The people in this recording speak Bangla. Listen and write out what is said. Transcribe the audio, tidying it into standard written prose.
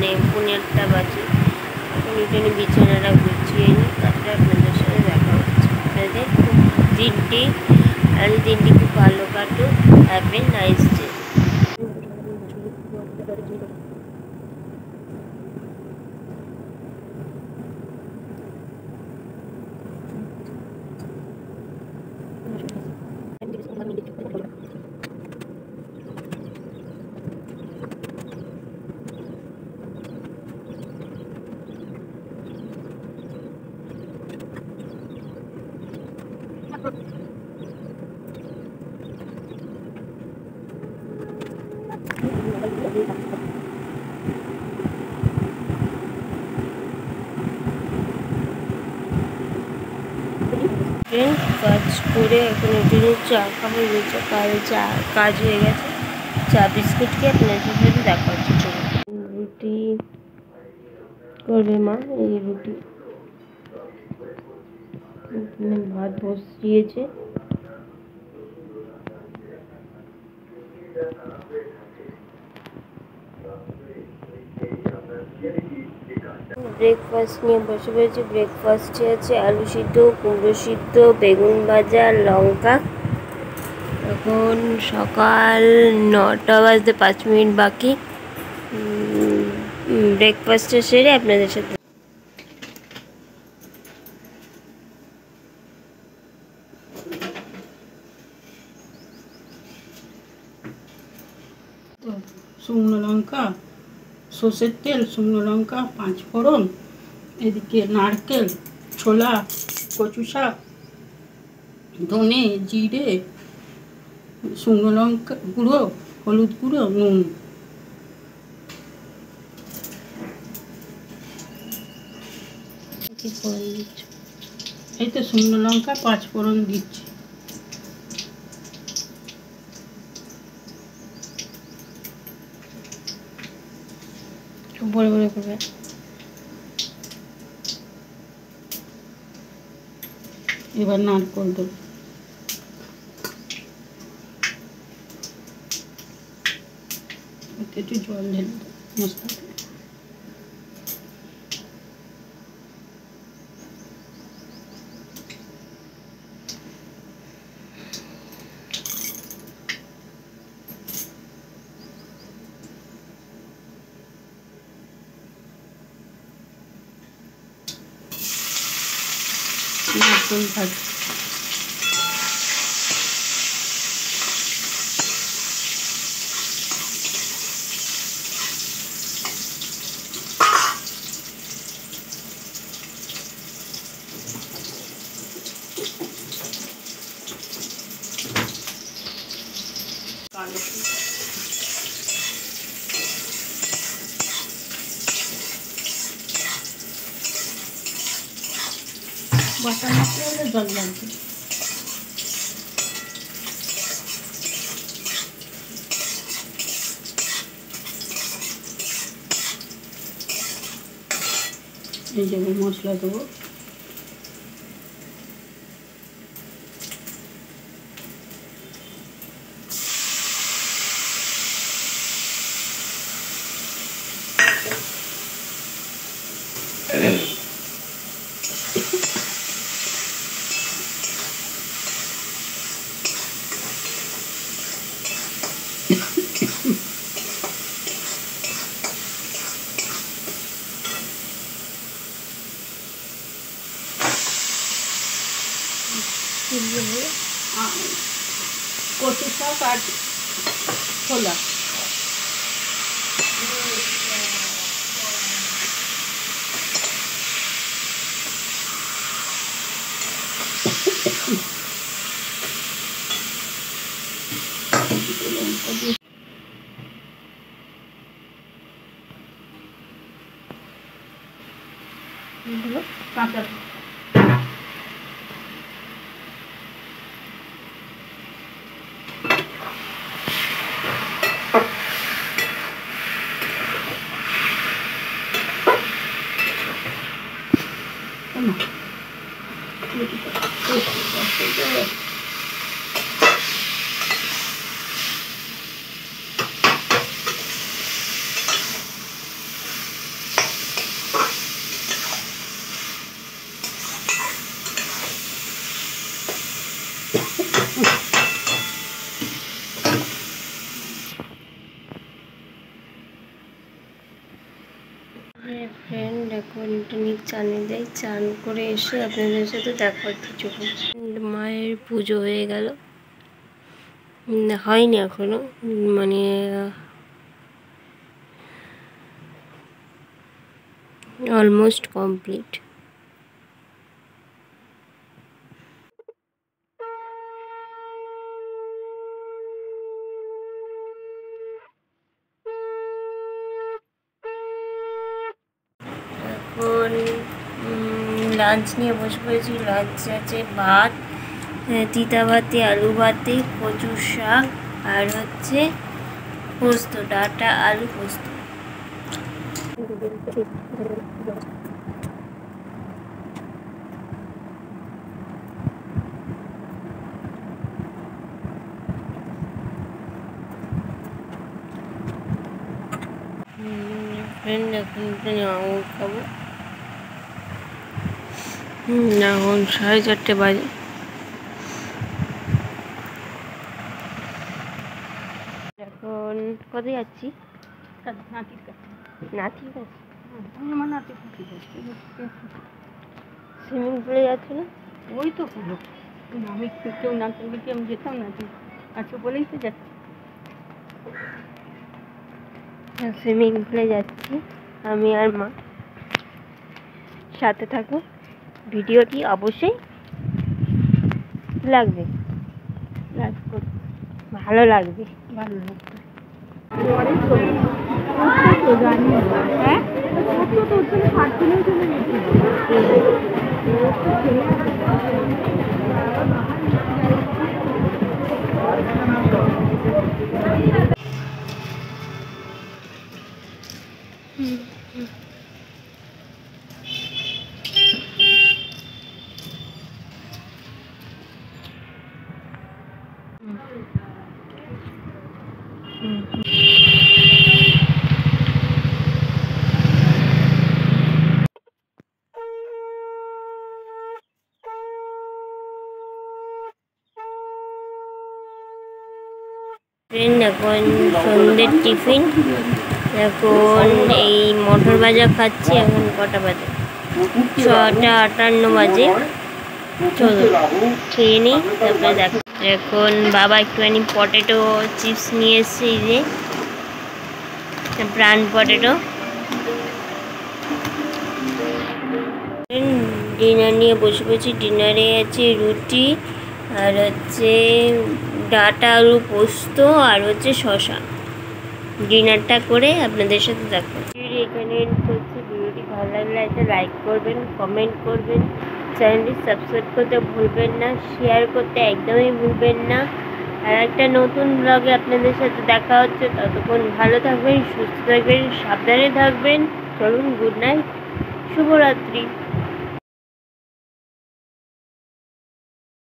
মানে 8:30 বাজে। এখন উঠোনে বিছানাটা গুছিয়ে নিই, তারপরে আপনাদের সাথে দেখা হচ্ছে। আপনাদের দিনটি খুব ভালো কাটুক। Have a nice day. কাজ করে এখন উঠে চা খাবো, কাজ হয়ে গেছে। চা বিস্কুট খেয়ে আপনার সাথে দেখা হচ্ছে। রুটি করবে মা, এই রুটি ভাত বসিয়েছে। ব্রেকফাস্ট নিয়ে বসে পড়েছি। ব্রেকফাস্টে আছে আলু সিদ্ধ, কুমড়ো সিদ্ধ, বেগুন ভাজা, লঙ্কা। এখন সকাল 9টা বাজতে 5 মিনিট বাকি। ব্রেকফাস্টটা সেরে আপনাদের সাথে শুকনো লঙ্কা, সর্ষের তেল, শুকনো লঙ্কা, 5 ফোড়ন, এদিকে নারকেল, ছোলা, কচু শাক, ধনে, জিরে, শুকনো লঙ্কা গুঁড়ো, হলুদ গুঁড়ো, নুন। এই তো শুকনো লঙ্কা 5 ফোড়ন দিচ্ছি। বড় বড় করবে। এবার নারকেল দেবো, একটু জল ঢেলে দেবো মশলাতে। নারকেল ভাজি কালো বাটা মাছটা হলে জল লাগবে। এই যে মশলা দেবো, কচু শাক আর ছোলা। কাঁচা ফ্রেন্ড এখন টনিক চানে যাই, চান করে এসে আপনাদের সাথে দেখা হচ্ছে। চলুন। মায়ের পুজো হয়ে গেল, হয়নি এখনো, মানে অলমোস্ট কমপ্লিট। এখন লাঞ্চ নিয়ে বসে পড়েছি। লাঞ্চ আছে ভাত, তিতা ভাতে, আলু ভাতে, কচুর শাক, আর হচ্ছে পোস্ত, ডাঁটা আলু পোস্ত। ফ্রেন্ড এখন আঙুর খাবো। এখন 4:30 বাজে। এখন কোথায় যাচ্ছি? নাতির কাছে। নাতির কাছে? আমার নাতির কাছে যাচ্ছি। সুইমিং পুলে যাচ্ছ না? ওই তো হলো, আমি কেউ না থাকলে কি আমি যেতাম না, তুই আছো বলেই তো যাচ্ছি। সুইমিং পুলে যাচ্ছি আমি আর মা। সাথে থাকো, ভিডিওটি অবশ্যই লাগবে, লাইক করো, ভালো লাগবে। ভালো লাগবে। হ্যাঁ ফ্রেন্ড এখন সন্ধ্যের টিফিন, এখন এই মটর ভাজা খাচ্ছি। এখন কটা বাজে? 6:58 বাজে। চলো খেয়ে নিই, তারপরে দেখো। এখন বাবা একটুখানি পটেটো চিপস নিয়ে এসছে, এই যে প্রাণ পটেটো। ডিনার নিয়ে বসে পড়েছি। ডিনারে আছে রুটি, আর হচ্ছে ডাঁটা আলু পোস্ত, আর হচ্ছে শসা। ডিনারটা করে আপনাদের সাথে দেখা হচ্ছে। এখানে এন্ড করছি। ভিডিওটি ভালো লাগলে একটা লাইক করবেন, কমেন্ট করবেন, চ্যানেলটি সাবস্ক্রাইব করতে ভুলবেন না, শেয়ার করতে একদমই ভুলবেন না। আর একটা নতুন ব্লগে আপনাদের সাথে দেখা হচ্ছে। ততক্ষণ ভালো থাকবেন, সুস্থ থাকবেন, সাবধানে থাকবেন। চলুন, গুড নাইট, শুভরাত্রি।